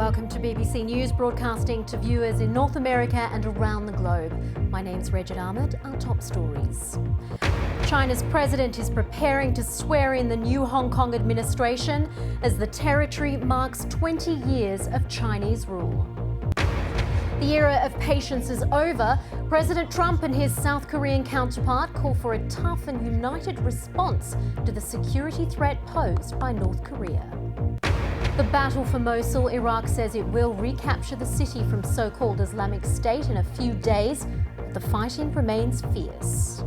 Welcome to BBC News, broadcasting to viewers in North America and around the globe. My name's Regid Ahmed. Our top stories. China's president is preparing to swear in the new Hong Kong administration as the territory marks 20 years of Chinese rule. The era of patience is over. President Trump and his South Korean counterpart call for a tough and united response to the security threat posed by North Korea. The battle for MOSUL, Iraq says it will recapture the city from so-called Islamic State in a few days, but the fighting remains fierce.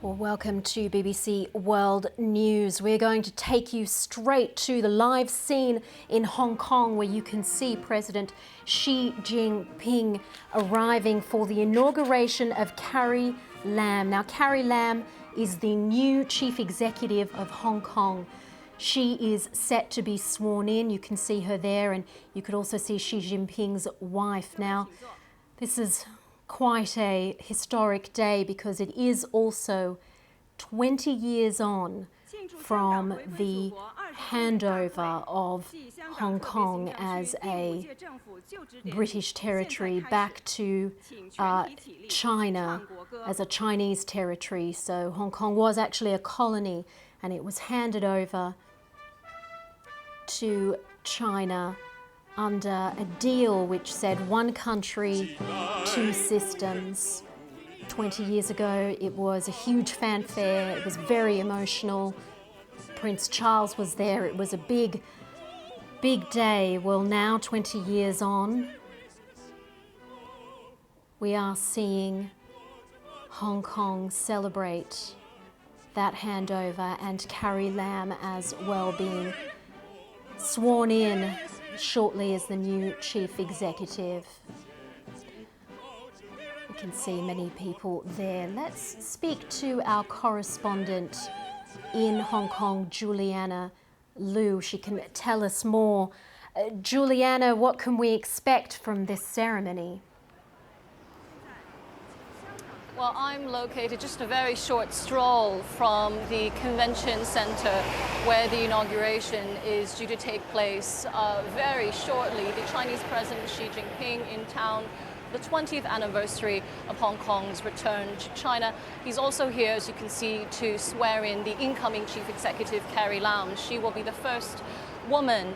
Well, welcome to BBC World News. We're going to take you straight to the live scene in Hong Kong, where you can see President Xi Jinping arriving for the inauguration of Carrie Lam. Now, Carrie Lam is the new chief executive of Hong Kong. She is set to be sworn in. You can see her there, and you could also see Xi Jinping's wife. Now, this is quite a historic day because it is also 20 years on from the handover of Hong Kong as a British territory back to China as a Chinese territory. So Hong Kong was actually a colony and it was handed over to China under a deal which said one country, two systems. 20 years ago, it was a huge fanfare. It was very emotional. Prince Charles was there. It was a big, big day. Well, now, 20 years on, we are seeing Hong Kong celebrate that handover and Carrie Lam as well being sworn in shortly as the new chief executive. You can see many people there. Let's speak to our correspondent in Hong Kong, Juliana Liu. She can tell us more. Juliana, what can we expect from this ceremony? Well, I'm located just a very short stroll from the convention center where the inauguration is due to take place very shortly. The Chinese President Xi Jinping in town, the 20th anniversary of Hong Kong's return to China. He's also here, as you can see, to swear in the incoming chief executive, Carrie Lam. She will be the first woman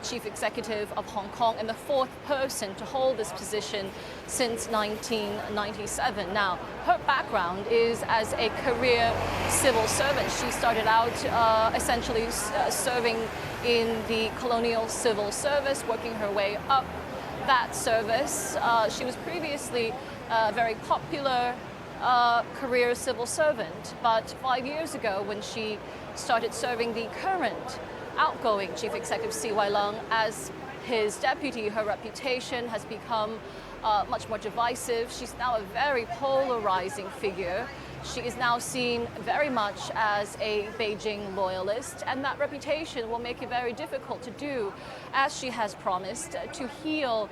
chief executive of Hong Kong and the fourth person to hold this position since 1997. Now, her background is as a career civil servant. She started out essentially serving in the colonial civil service, working her way up that service. She was previously a very popular career civil servant, but 5 years ago when she started serving the current outgoing chief executive CY Leung as his deputy, her reputation has become much more divisive. She's now a very polarizing figure. She is now seen very much as a Beijing loyalist, and that reputation will make it very difficult to do, as she has promised, to heal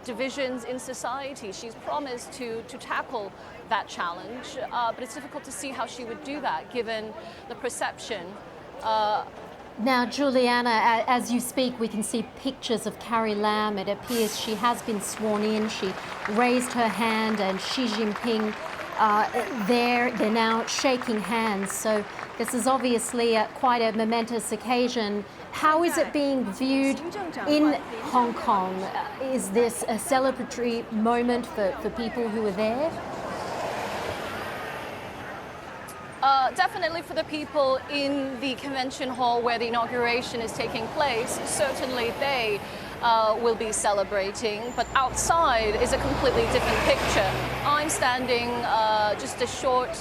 divisions in society. She's promised to tackle that challenge, but it's difficult to see how she would do that given the perception. Now, Juliana, as you speak, we can see pictures of Carrie Lam. It appears she has been sworn in. She raised her hand, and Xi Jinping they're now shaking hands. So this is obviously quite a momentous occasion. How is it being viewed in Hong Kong? Is this a celebratory moment for people who are there? Definitely for the people in the convention hall where the inauguration is taking place, certainly they will be celebrating, but outside is a completely different picture. I'm standing just a short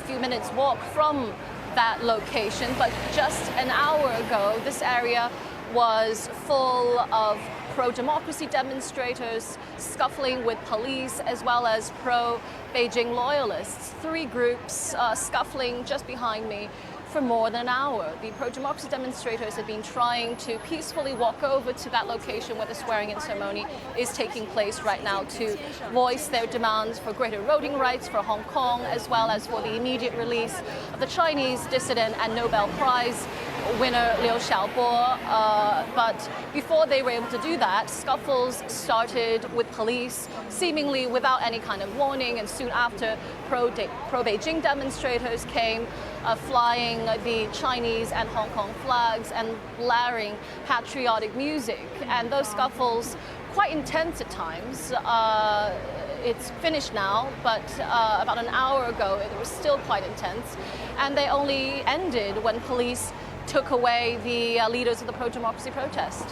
few minutes walk from that location, but just an hour ago this area was full of pro-democracy demonstrators scuffling with police, as well as pro-Beijing loyalists. Three groups scuffling just behind me for more than an hour. The pro-democracy demonstrators have been trying to peacefully walk over to that location where the swearing-in ceremony is taking place right now to voice their demands for greater voting rights for Hong Kong, as well as for the immediate release of the Chinese dissident and Nobel Prize winner Liu Xiaobo. But before they were able to do that, scuffles started with police, seemingly without any kind of warning, and soon after, pro-Beijing demonstrators came, flying the Chinese and Hong Kong flags and blaring patriotic music. And those scuffles, quite intense at times. It's finished now, but about an hour ago it was still quite intense. And they only ended when police took away the leaders of the pro-democracy protest.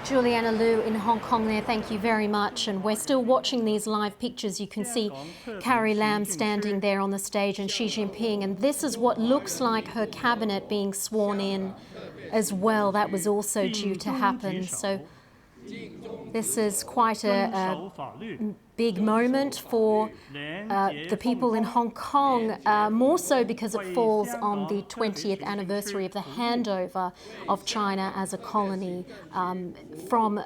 Juliana Liu in Hong Kong there, thank you very much. And we're still watching these live pictures. You can see Carrie Lam standing there on the stage and Xi Jinping. And this is what looks like her cabinet being sworn in as well. That was also due to happen. So this is quite a big moment for the people in Hong Kong, more so because it falls on the 20th anniversary of the handover of China as a colony from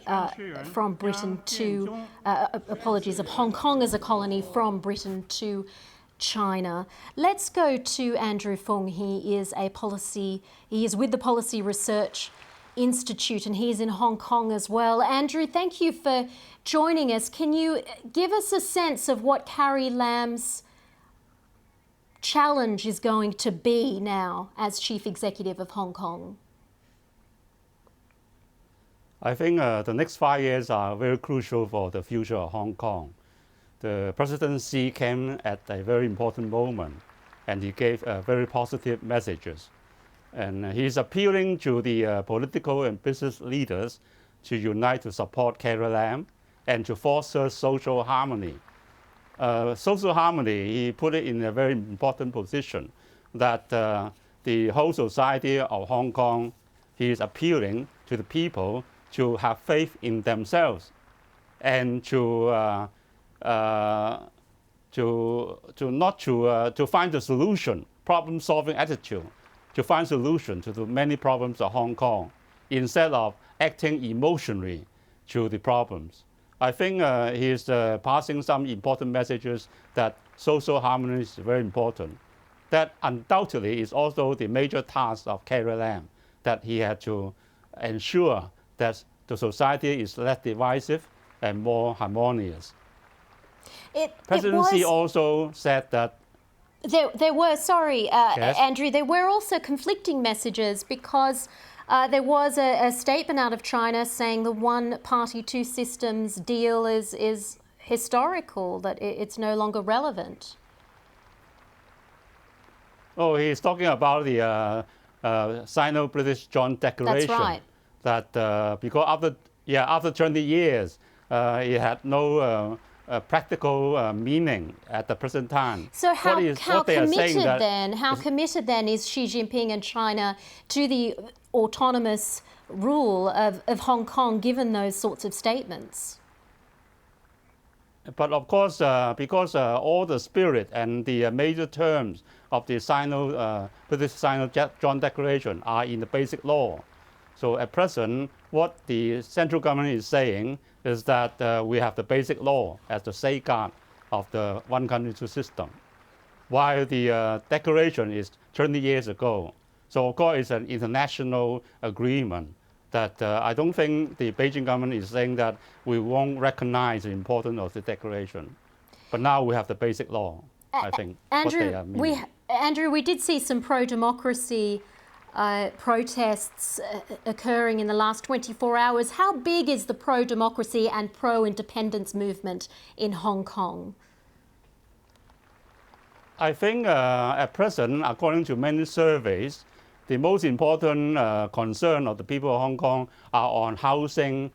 Britain to, apologies, of Hong Kong as a colony from Britain to China. Let's go to Andrew Fung. He is with the Policy Research Institute, and he's in Hong Kong as well. Andrew, thank you for joining us. Can you give us a sense of what Carrie Lam's challenge is going to be now as Chief Executive of Hong Kong? I think the next 5 years are very crucial for the future of Hong Kong. The President Xi came at a very important moment, and he gave very positive messages. And he's appealing to the political and business leaders to unite to support Carrie Lam and to foster social harmony. Social harmony, he put it in a very important position that the whole society of Hong Kong, he is appealing to the people to have faith in themselves and to find the solution, problem-solving attitude, to find solution to the many problems of Hong Kong instead of acting emotionally to the problems. I think he is passing some important messages that social harmony is very important. That undoubtedly is also the major task of Carrie Lam, that he had to ensure that the society is less divisive and more harmonious. President Xi also said that There were, sorry, yes. Andrew, there were also conflicting messages because there was a statement out of China saying the one-party, two-systems deal is historical, that it's no longer relevant. Oh, he's talking about the Sino-British Joint Declaration. That's right. That because after 20 years, it had no practical meaning at the present time. So how committed then is Xi Jinping and China to the autonomous rule of Hong Kong, given those sorts of statements? But of course, because all the spirit and the major terms of the British Sino Joint Declaration are in the basic law. So at present, what the central government is saying is that we have the basic law as the safeguard of the one country, two system, while the declaration is 20 years ago. So of course it's an international agreement that I don't think the Beijing government is saying that we won't recognize the importance of the declaration. But now we have the basic law, I think. Andrew, we did see some pro-democracy protests occurring in the last 24 hours. How big is the pro-democracy and pro-independence movement in Hong Kong? I think at present, according to many surveys, the most important concern of the people of Hong Kong are on housing,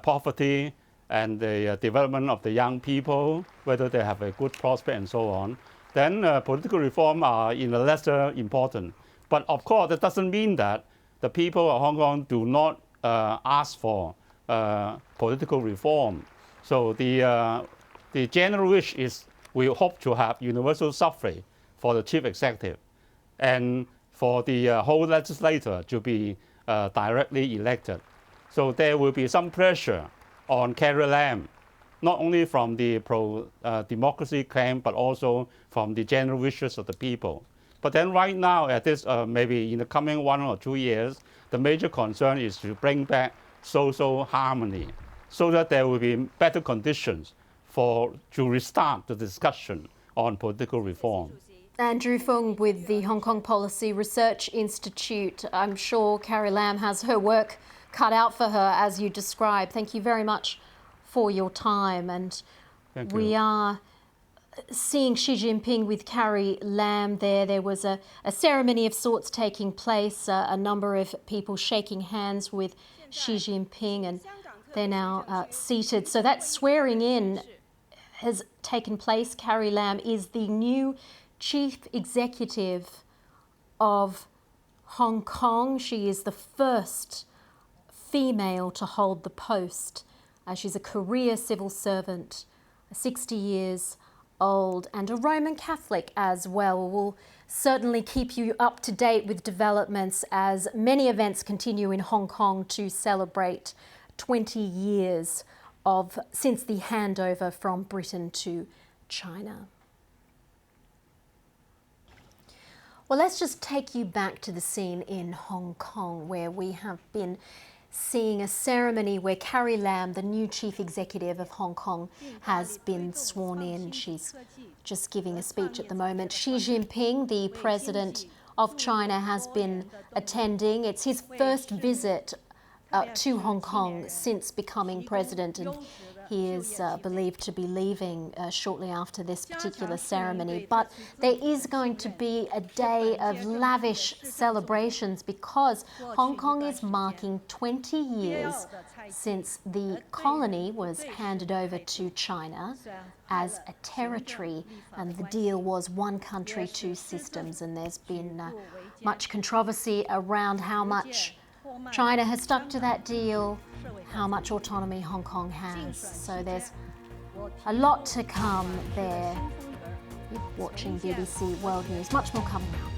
poverty, and the development of the young people, whether they have a good prospect and so on. Then political reform are in a lesser important. But of course, that doesn't mean that the people of Hong Kong do not ask for political reform. So the general wish is we hope to have universal suffrage for the chief executive and for the whole legislature to be directly elected. So there will be some pressure on Carrie Lam, not only from the pro-democracy camp, but also from the general wishes of the people. But then right now, at this, maybe in the coming 1 or 2 years, the major concern is to bring back social harmony so that there will be better conditions to restart the discussion on political reform. Andrew Fung with the Hong Kong Policy Research Institute. I'm sure Carrie Lam has her work cut out for her, as you described. Thank you very much for your time. And we are seeing Xi Jinping with Carrie Lam there. There was a ceremony of sorts taking place, a number of people shaking hands with Xi Jinping, and they're now seated. So that swearing in has taken place. Carrie Lam is the new Chief Executive of Hong Kong. She is the first female to hold the post. She's a career civil servant, 60 years old, and a Roman Catholic as well. We'll certainly keep you up to date with developments as many events continue in Hong Kong to celebrate 20 years since the handover from Britain to China. Well, let's just take you back to the scene in Hong Kong, where we have been seeing a ceremony where Carrie Lam, the new chief executive of Hong Kong, has been sworn in. She's just giving a speech at the moment. Xi Jinping, the president of China, has been attending. It's his first visit to Hong Kong since becoming president, and he is believed to be leaving shortly after this particular ceremony. But there is going to be a day of lavish celebrations because Hong Kong is marking 20 years since the colony was handed over to China as a territory, and the deal was one country, two systems, and there's been much controversy around how much China has stuck to that deal, how much autonomy Hong Kong has. So there's a lot to come there. You're watching BBC World News. Much more coming up.